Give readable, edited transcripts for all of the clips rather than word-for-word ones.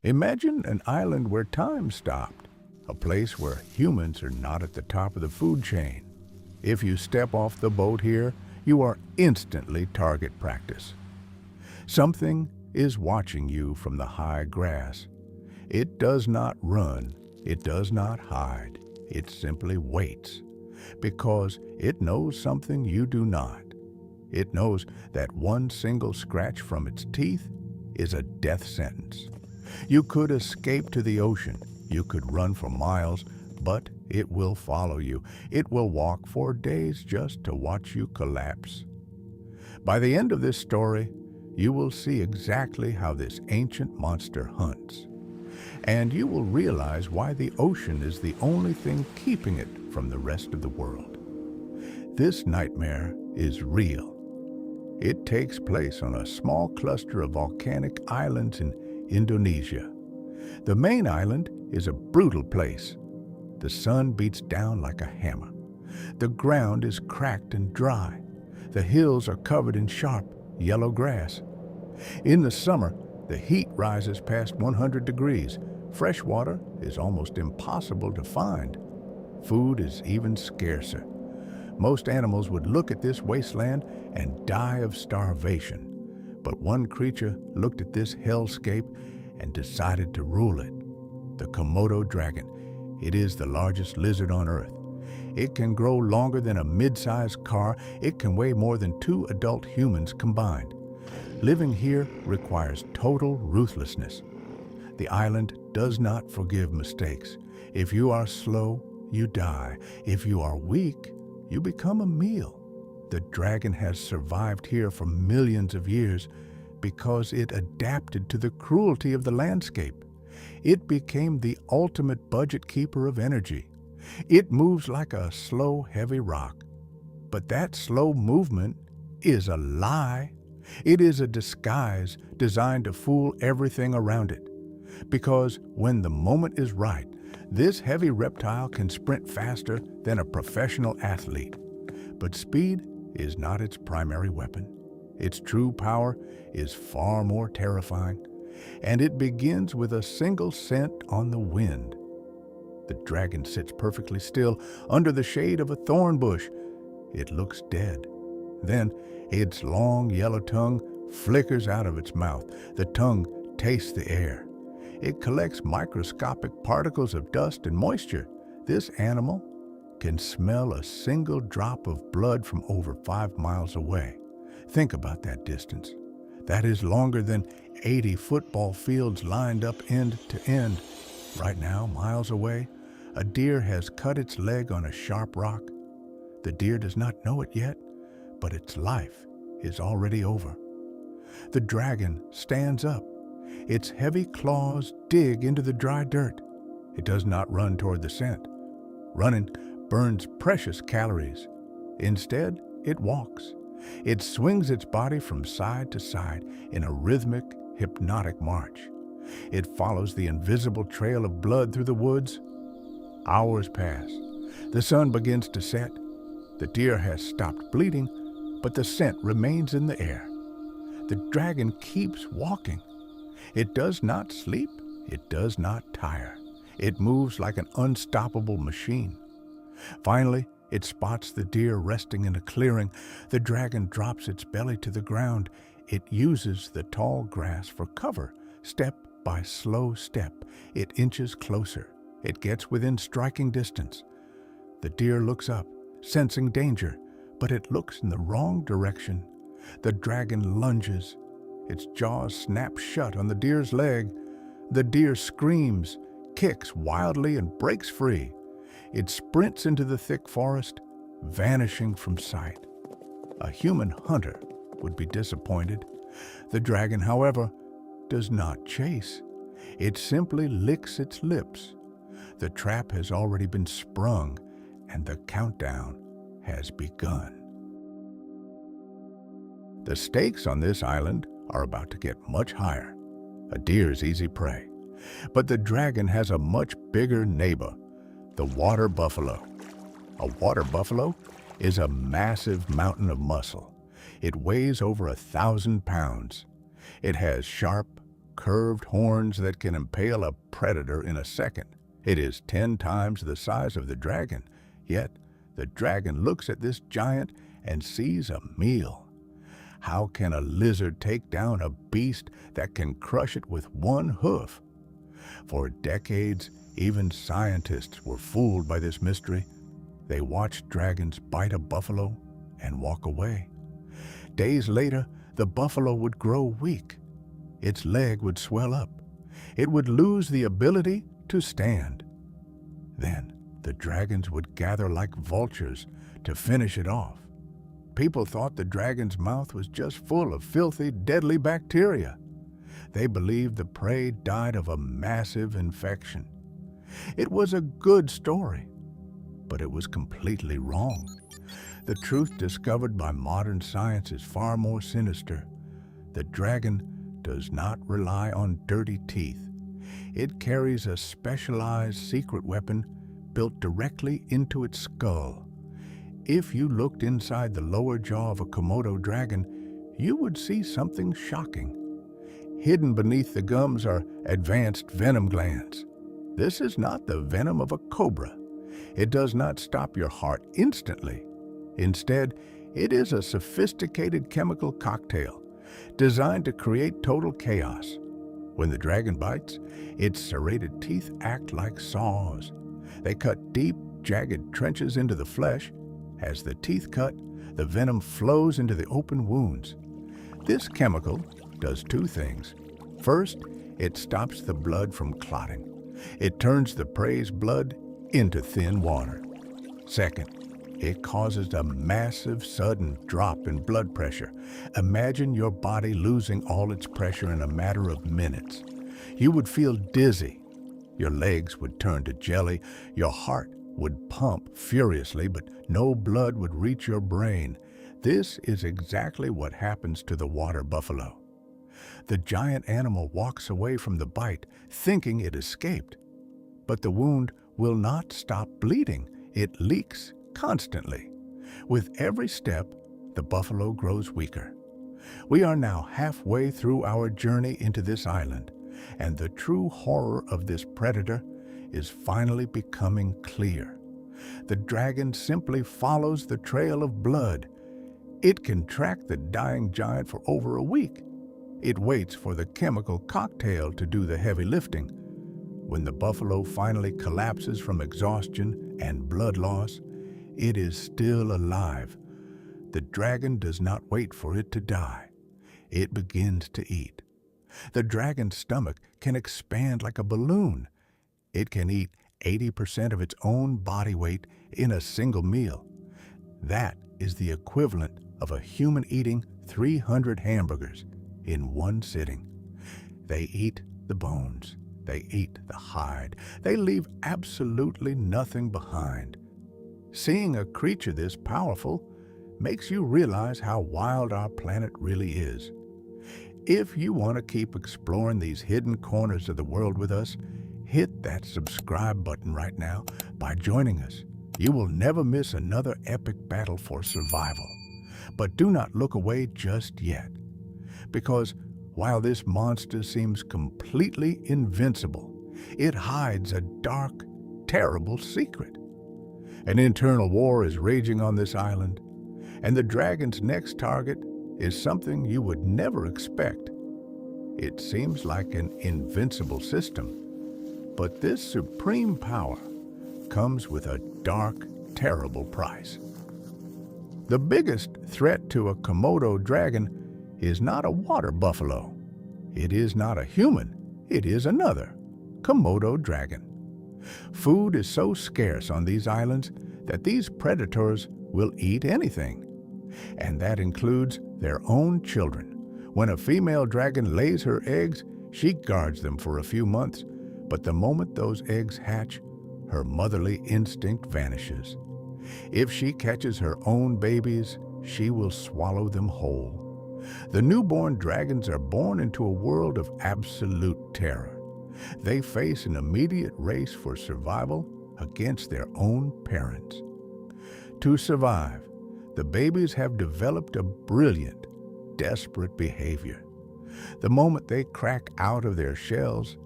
Imagine an island where time stopped, a place where humans are not at the top of the food chain. If you step off the boat here, you are instantly target practice. Something is watching you from the high grass. It does not run, it does not hide, it simply waits, because it knows something you do not. It knows that one single scratch from its teeth is a death sentence. You could escape to the ocean, you could run for miles, but it will follow you. It will walk for days just to watch you collapse. By the end of this story, you will see exactly how this ancient monster hunts. And you will realize why the ocean is the only thing keeping it from the rest of the world. This nightmare is real. It takes place on a small cluster of volcanic islands in Indonesia. The main island is a brutal place. The sun beats down like a hammer. The ground is cracked and dry. The hills are covered in sharp, yellow grass. In the summer, the heat rises past 100 degrees. Fresh water is almost impossible to find. Food is even scarcer. Most animals would look at this wasteland and die of starvation. But one creature looked at this hellscape and decided to rule it. The Komodo dragon. It is the largest lizard on Earth. It can grow longer than a mid-sized car. It can weigh more than 2 adult humans combined. Living here requires total ruthlessness. The island does not forgive mistakes. If you are slow, you die. If you are weak, you become a meal. The dragon has survived here for millions of years because it adapted to the cruelty of the landscape. It became the ultimate budget keeper of energy. It moves like a slow, heavy rock. But that slow movement is a lie. It is a disguise designed to fool everything around it. Because when the moment is right, this heavy reptile can sprint faster than a professional athlete. But speed is not its primary weapon. Its true power is far more terrifying, and it begins with a single scent on the wind. The dragon sits perfectly still under the shade of a thorn bush. It looks dead. Then its long yellow tongue flickers out of its mouth. The tongue tastes the air. It collects microscopic particles of dust and moisture. This animal can smell a single drop of blood from over 5 miles away. Think about that distance. That is longer than 80 football fields lined up end to end. Right now, miles away, a deer has cut its leg on a sharp rock. The deer does not know it yet, but its life is already over. The dragon stands up. Its heavy claws dig into the dry dirt. It does not run toward the scent. Running burns precious calories. Instead, it walks. It swings its body from side to side in a rhythmic, hypnotic march. It follows the invisible trail of blood through the woods. Hours pass. The sun begins to set. The deer has stopped bleeding, but the scent remains in the air. The dragon keeps walking. It does not sleep. It does not tire. It moves like an unstoppable machine. Finally, it spots the deer resting in a clearing. The dragon drops its belly to the ground. It uses the tall grass for cover. Step by slow step, it inches closer. It gets within striking distance. The deer looks up, sensing danger, but it looks in the wrong direction. The dragon lunges. Its jaws snap shut on the deer's leg. The deer screams, kicks wildly, and breaks free. It sprints into the thick forest, vanishing from sight. A human hunter would be disappointed. The dragon, however, does not chase. It simply licks its lips. The trap has already been sprung, and the countdown has begun. The stakes on this island are about to get much higher. A deer's easy prey. But the dragon has a much bigger neighbor, the water buffalo. A water buffalo is a massive mountain of muscle. It weighs over 1,000 pounds. It has sharp, curved horns that can impale a predator in a second. It is 10 times the size of the dragon, yet the dragon looks at this giant and sees a meal. How can a lizard take down a beast that can crush it with one hoof? For decades, even scientists were fooled by this mystery. They watched dragons bite a buffalo and walk away. Days later, the buffalo would grow weak. Its leg would swell up. It would lose the ability to stand. Then the dragons would gather like vultures to finish it off. People thought the dragon's mouth was just full of filthy, deadly bacteria. They believed the prey died of a massive infection. It was a good story, but it was completely wrong. The truth discovered by modern science is far more sinister. The dragon does not rely on dirty teeth. It carries a specialized secret weapon built directly into its skull. If you looked inside the lower jaw of a Komodo dragon, you would see something shocking. Hidden beneath the gums are advanced venom glands. This is not the venom of a cobra. It does not stop your heart instantly. Instead, it is a sophisticated chemical cocktail designed to create total chaos. When the dragon bites, its serrated teeth act like saws. They cut deep, jagged trenches into the flesh. As the teeth cut, the venom flows into the open wounds. This chemical does two things. First, it stops the blood from clotting. It turns the prey's blood into thin water. Second, it causes a massive, sudden drop in blood pressure. Imagine your body losing all its pressure in a matter of minutes. You would feel dizzy. Your legs would turn to jelly. Your heart would pump furiously, but no blood would reach your brain. This is exactly what happens to the water buffalo. The giant animal walks away from the bite, thinking it escaped. But the wound will not stop bleeding. It leaks constantly. With every step, the buffalo grows weaker. We are now halfway through our journey into this island, and the true horror of this predator is finally becoming clear. The dragon simply follows the trail of blood. It can track the dying giant for over a week. It waits for the chemical cocktail to do the heavy lifting. When the buffalo finally collapses from exhaustion and blood loss, it is still alive. The dragon does not wait for it to die. It begins to eat. The dragon's stomach can expand like a balloon. It can eat 80% of its own body weight in a single meal. That is the equivalent of a human eating 300 hamburgers in one sitting. They eat the bones. They eat the hide. They leave absolutely nothing behind. Seeing a creature this powerful makes you realize how wild our planet really is. If you want to keep exploring these hidden corners of the world with us, hit that subscribe button right now by joining us. You will never miss another epic battle for survival. But do not look away just yet, because while this monster seems completely invincible, it hides a dark, terrible secret. An internal war is raging on this island, and the dragon's next target is something you would never expect. It seems like an invincible system, but this supreme power comes with a dark, terrible price. The biggest threat to a Komodo dragon is not a water buffalo. It is not a human. It is another Komodo dragon. Food is so scarce on these islands that these predators will eat anything, and that includes their own children. When a female dragon lays her eggs, she guards them for a few months, but the moment those eggs hatch, her motherly instinct vanishes. If she catches her own babies, she will swallow them whole. The newborn dragons are born into a world of absolute terror. They face an immediate race for survival against their own parents. To survive, the babies have developed a brilliant, desperate behavior. The moment they crack out of their shells,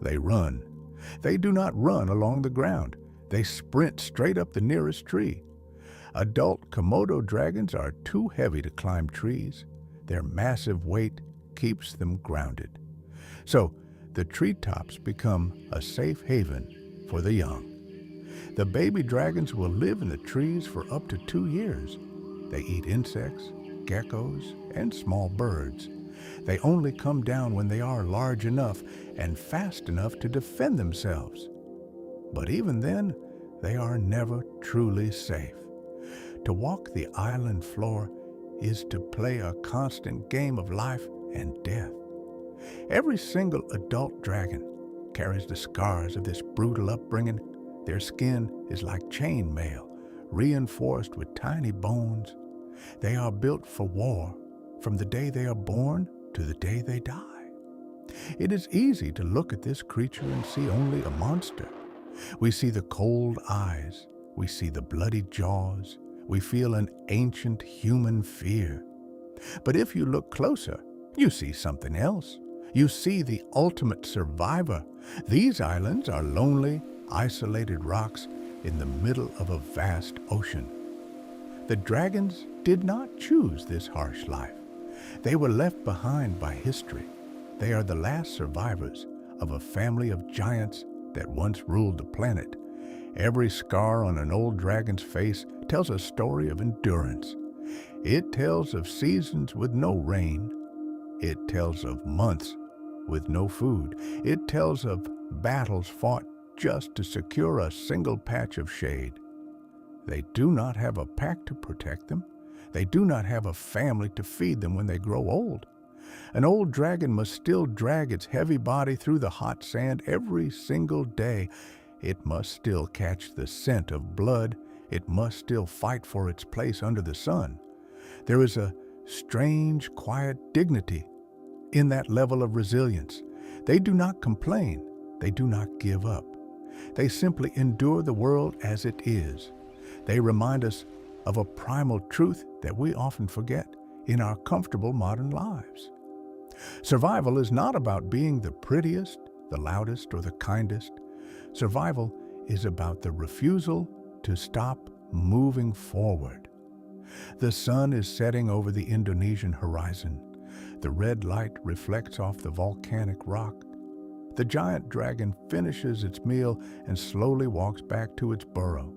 they run. They do not run along the ground. They sprint straight up the nearest tree. Adult Komodo dragons are too heavy to climb trees. Their massive weight keeps them grounded. So, the treetops become a safe haven for the young. The baby dragons will live in the trees for up to 2 years. They eat insects, geckos, and small birds. They only come down when they are large enough and fast enough to defend themselves. But even then, they are never truly safe. To walk the island floor is to play a constant game of life and death. Every single adult dragon carries the scars of this brutal upbringing. Their skin is like chain mail, reinforced with tiny bones. They are built for war from the day they are born to the day they die. It is easy to look at this creature and see only a monster. We see the cold eyes, we see the bloody jaws, we feel an ancient human fear. But if you look closer, you see something else. You see the ultimate survivor. These islands are lonely, isolated rocks in the middle of a vast ocean. The dragons did not choose this harsh life. They were left behind by history. They are the last survivors of a family of giants that once ruled the planet. Every scar on an old dragon's face tells a story of endurance. It tells of seasons with no rain. It tells of months with no food. It tells of battles fought just to secure a single patch of shade. They do not have a pack to protect them. They do not have a family to feed them when they grow old. An old dragon must still drag its heavy body through the hot sand every single day. It must still catch the scent of blood. It must still fight for its place under the sun. There is a strange, quiet dignity in that level of resilience. They do not complain. They do not give up. They simply endure the world as it is. They remind us of a primal truth that we often forget in our comfortable modern lives. Survival is not about being the prettiest, the loudest, or the kindest. Survival is about the refusal to stop moving forward. The sun is setting over the Indonesian horizon. The red light reflects off the volcanic rock. The giant dragon finishes its meal and slowly walks back to its burrow.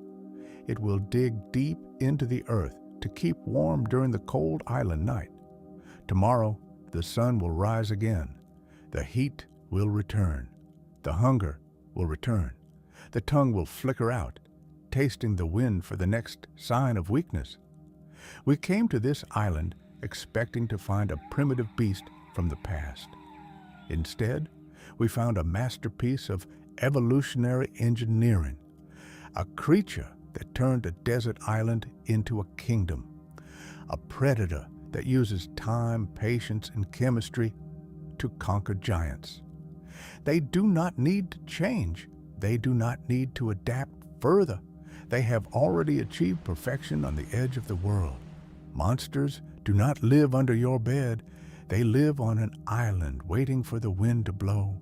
It will dig deep into the earth to keep warm during the cold island night. Tomorrow, the sun will rise again. The heat will return. The hunger will return. The tongue will flicker out, tasting the wind for the next sign of weakness. We came to this island expecting to find a primitive beast from the past. Instead, we found a masterpiece of evolutionary engineering, a creature that turned a desert island into a kingdom, a predator that uses time, patience, and chemistry to conquer giants. They do not need to change. They do not need to adapt further. They have already achieved perfection on the edge of the world. Monsters do not live under your bed. They live on an island waiting for the wind to blow.